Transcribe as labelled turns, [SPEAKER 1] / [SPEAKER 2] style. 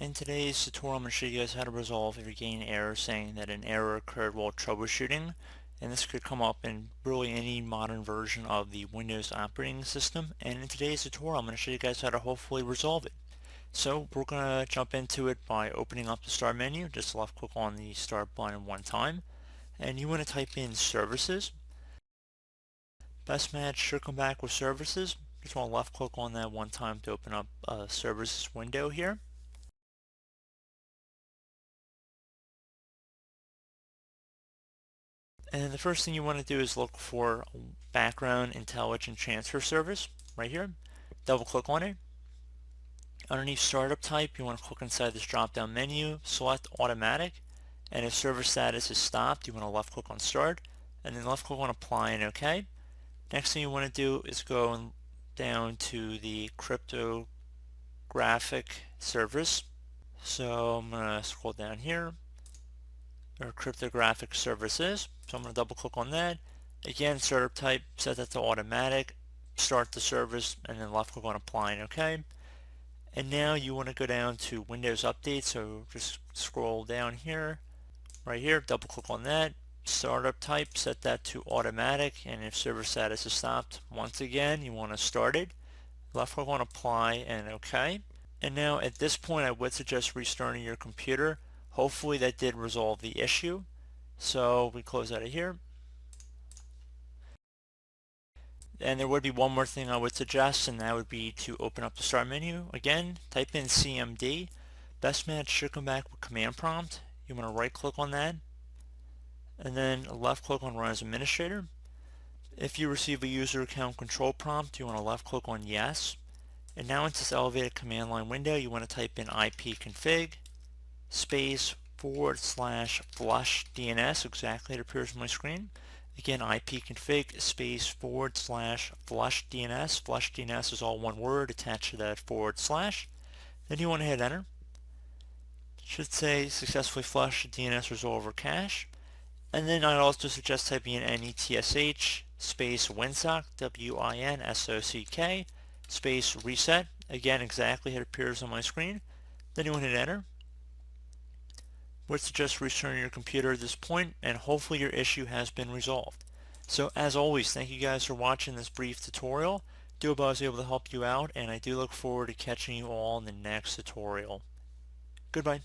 [SPEAKER 1] In today's tutorial, I'm going to show you guys how to resolve if you're getting an error saying that an error occurred while troubleshooting. And this could come up in really any modern version of the Windows operating system. And in today's tutorial, I'm going to show you guys how to hopefully resolve it. So we're going to jump into it by opening up the Start menu. Just left click on the Start button one time. And you want to type in Services. Best match should come back with Services. Just want to left click on that one time to open up a Services window here. And the first thing you want to do is look for Background Intelligent Transfer Service right here. Double click on it. Underneath Startup Type, you want to click inside this drop down menu, select Automatic, and if server status is stopped, you want to left click on Start, and then left click on Apply and OK. Next thing you want to do is go down to the cryptographic service. So I'm going to scroll down here, or cryptographic services. So I'm going to double click on that. Again, startup type, set that to automatic, start the service, and then left click on apply and OK. And now you want to go down to Windows Update, so just scroll down here, right here, double click on that, startup type, set that to automatic, and if server status is stopped, once again you want to start it, left click on apply and OK. And now at this point I would suggest restarting your computer. Hopefully that did resolve the issue. So we close out of here. And there would be one more thing I would suggest, and that would be to open up the Start menu. Again, type in CMD. Best match should come back with command prompt. You want to right click on that, and then left click on Run as Administrator. If you receive a user account control prompt, you want to left click on Yes. And now into this elevated command line window, you want to type in ipconfig space /flush DNS, exactly it appears on my screen. Again, ipconfig space /flush DNS. Flush DNS is all one word attached to that /. Then you want to hit enter. It should say successfully flush DNS resolver cache. And then I'd also suggest typing in netsh space winsock, WINSOCK, space reset. Again, exactly it appears on my screen. Then you want to hit enter. Would suggest restarting your computer at this point, and hopefully your issue has been resolved. So as always, thank you guys for watching this brief tutorial. Do hope I was able to help you out, and I do look forward to catching you all in the next tutorial. Goodbye.